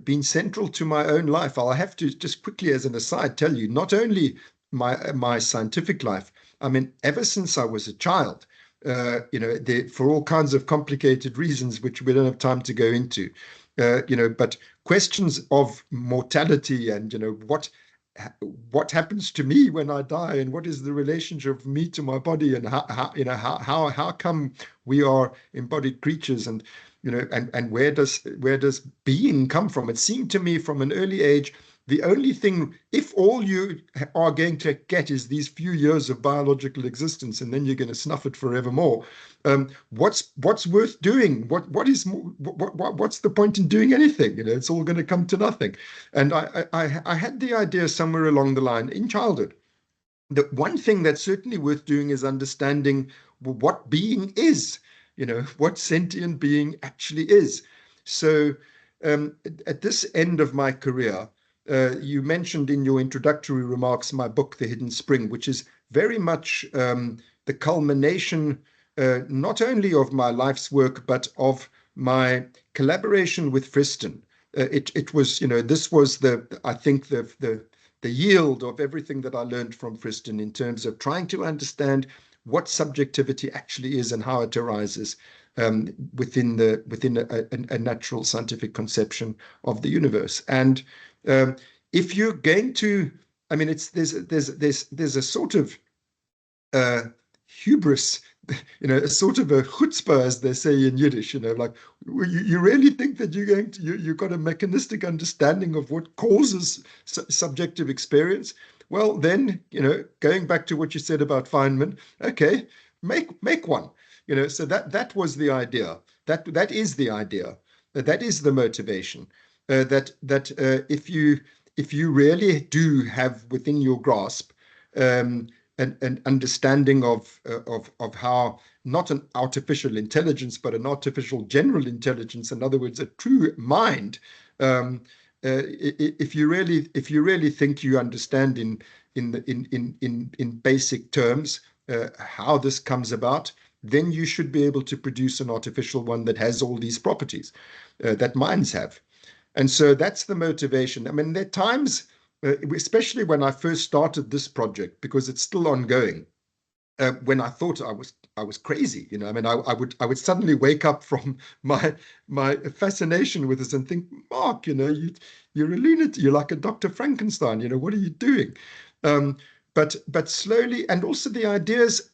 been central to my own life. I'll have to just quickly, as an aside, tell you, not only my scientific life, I mean, ever since I was a child, for all kinds of complicated reasons, which we don't have time to go into, but questions of mortality and, what what happens to me when I die, and what is the relationship of me to my body, and how come we are embodied creatures, and and where does being come from? It seemed to me from an early age, the only thing, if all you are going to get is these few years of biological existence, and then you're going to snuff it forevermore, what's worth doing? What's the point in doing anything? It's all going to come to nothing. And I had the idea somewhere along the line in childhood that one thing that's certainly worth doing is understanding what being is, what sentient being actually is. So at this end of my career, you mentioned in your introductory remarks my book, The Hidden Spring, which is very much the culmination not only of my life's work, but of my collaboration with Friston. It was, this was I think the yield of everything that I learned from Friston in terms of trying to understand what subjectivity actually is and how it arises within a natural scientific conception of the universe. And if you're going to, I mean, there's a sort of hubris, a sort of a chutzpah, as they say in Yiddish, like you really think that you've got a mechanistic understanding of what causes subjective experience. Well, then, going back to what you said about Feynman, okay, make one. So that was the idea. That is the idea. That is the motivation. That if you really do have within your grasp an understanding of how not an artificial intelligence, but an artificial general intelligence, in other words, a true mind. If you really think you understand in basic terms how this comes about, then you should be able to produce an artificial one that has all these properties that minds have. And so that's the motivation. I mean, there are times, especially when I first started this project, because it's still ongoing, when I thought I was crazy. I mean, I would suddenly wake up from my fascination with this and think, Mark, you're a lunatic. You're like a Dr. Frankenstein. What are you doing? But slowly, and also the ideas,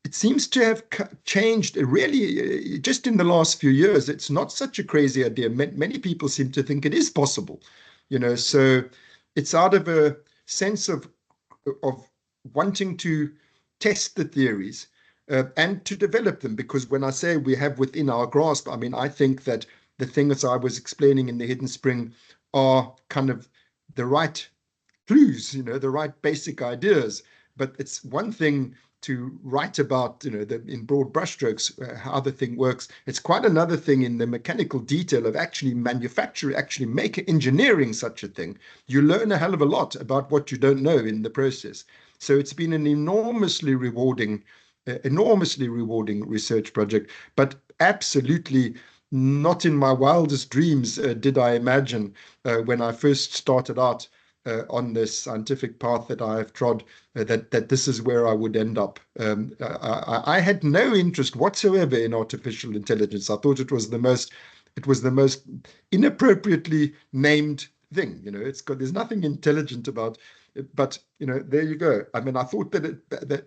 it seems to have changed really just in the last few years. It's not such a crazy idea. Many people seem to think it is possible, so it's out of a sense of wanting to test the theories and to develop them. Because when I say we have within our grasp, I mean, I think that the things I was explaining in The Hidden Spring are kind of the right clues, the right basic ideas. But it's one thing to write about, in broad brushstrokes, how the thing works. It's quite another thing in the mechanical detail of actually engineering such a thing. You learn a hell of a lot about what you don't know in the process. So it's been an enormously rewarding research project, but absolutely not in my wildest dreams did I imagine when I first started out on this scientific path that I have trod, that this is where I would end up. I had no interest whatsoever in artificial intelligence. I thought it was the most inappropriately named thing. There's nothing intelligent about it, but there you go. I mean, I thought that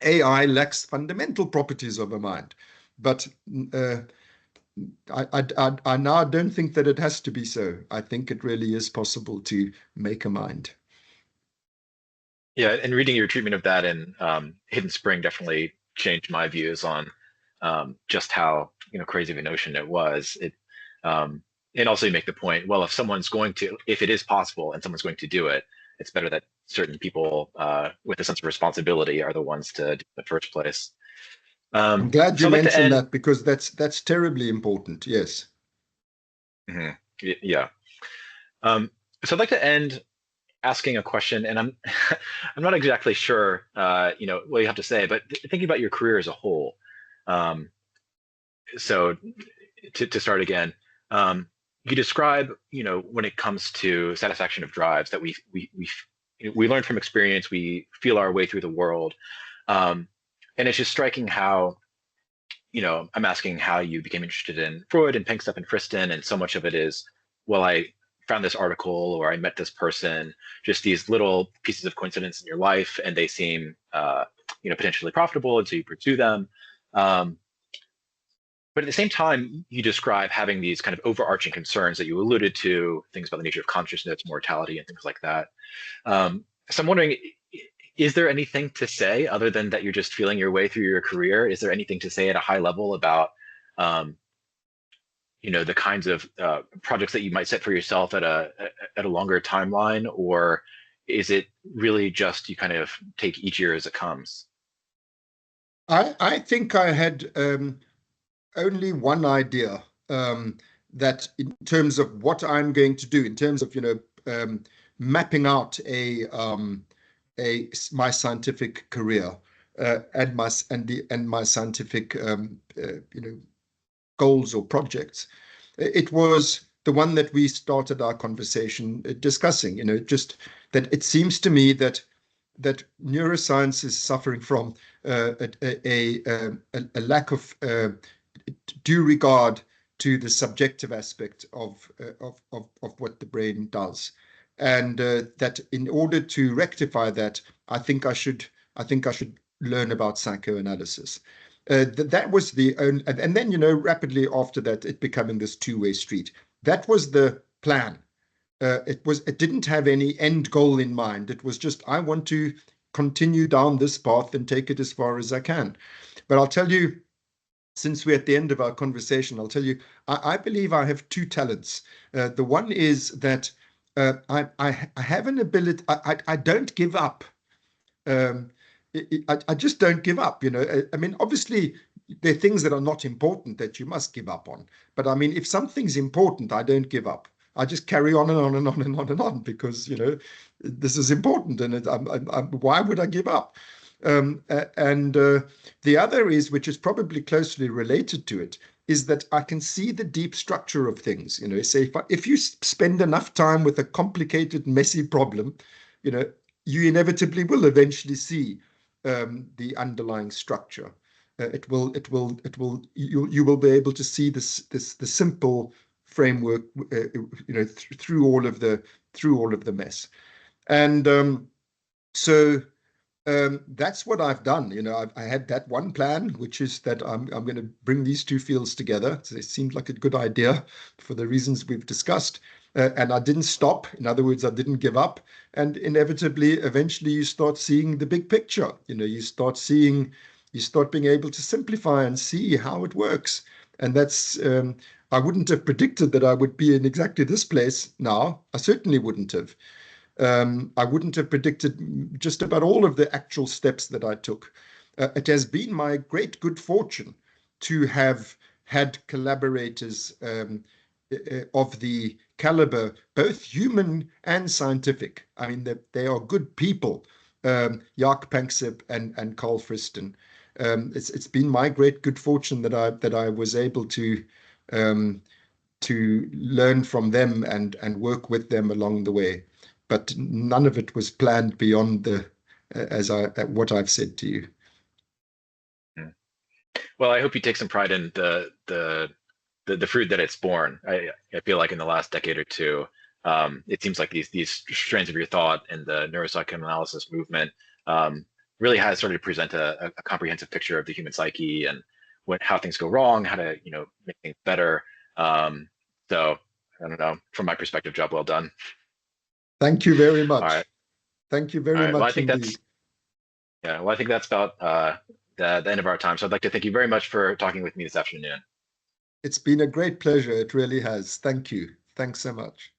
AI lacks fundamental properties of a mind, but I now don't think that it has to be so. I think it really is possible to make a mind. Yeah, and reading your treatment of that in Hidden Spring definitely changed my views on just how crazy of a notion it was. And also you make the point, well, if it is possible and someone's going to do it, it's better that certain people with a sense of responsibility are the ones to do it in the first place. I'm glad So you I'd like to mentioned end. that, because that's terribly important. Yes. Mhm, yeah. So I'd like to end asking a question, and I'm I'm not exactly sure what you have to say, but thinking about your career as a whole. Um, so to start again, you describe when it comes to satisfaction of drives that we learn from experience, we feel our way through the world, and it's just striking how I'm asking how you became interested in Freud and Panksepp and Friston, and so much of it is, well, I found this article, or I met this person, just these little pieces of coincidence in your life, and they seem potentially profitable, and so you pursue them. But at the same time, you describe having these kind of overarching concerns that you alluded to, things about the nature of consciousness, mortality, and things like that. So I'm wondering, is there anything to say other than that you're just feeling your way through your career? Is there anything to say at a high level about the kinds of projects that you might set for yourself at a longer timeline, or is it really just you kind of take each year as it comes? I think I had only one idea, that in terms of what I'm going to do, in terms of mapping out my scientific career, and my scientific goals or projects. It was the one that we started our conversation discussing. Just that it seems to me that neuroscience is suffering from a lack of due regard to the subjective aspect of what the brain does, and that in order to rectify that, I think I should learn about psychoanalysis. That was the only, and then rapidly after that, it becoming this two-way street. That was the plan. It didn't have any end goal in mind. It was just, I want to continue down this path and take it as far as I can. But I'll tell you, since we're at the end of our conversation, I'll tell you, I believe I have two talents. The one is that I have an ability, I don't give up. I just don't give up. I mean, obviously, there are things that are not important that you must give up on. But I mean, if something's important, I don't give up. I just carry on and on and on and on and on because, this is important, and why would I give up? The other is, which is probably closely related to it, is that I can see the deep structure of things. Say if you spend enough time with a complicated, messy problem, you inevitably will eventually see the underlying structure. You will be able to see the simple framework, through all of the mess. And so that's what I've done. I had that one plan, which is that I'm going to bring these two fields together. So it seemed like a good idea for the reasons we've discussed. And I didn't stop. In other words, I didn't give up. And inevitably, eventually, you start seeing the big picture. You start being able to simplify and see how it works. And that's, I wouldn't have predicted that I would be in exactly this place now. I certainly wouldn't have. I wouldn't have predicted just about all of the actual steps that I took. It has been my great good fortune to have had collaborators of the caliber, both human and scientific. I mean, they are good people. Jaak, Panksepp, and Karl Friston. It's been my great good fortune that I was able to learn from them and work with them along the way. But none of it was planned beyond what I've said to you. Well, I hope you take some pride in the fruit that it's borne. I feel like in the last decade or two, it seems like these strands of your thought and the neuropsychoanalysis movement really has started to present a comprehensive picture of the human psyche and how things go wrong, how to make things better. So I don't know. From my perspective, job well done. Thank you very much. All right. Thank you very much. Well, I think indeed. Well, I think that's about the end of our time. So I'd like to thank you very much for talking with me this afternoon. It's been a great pleasure. It really has. Thank you. Thanks so much.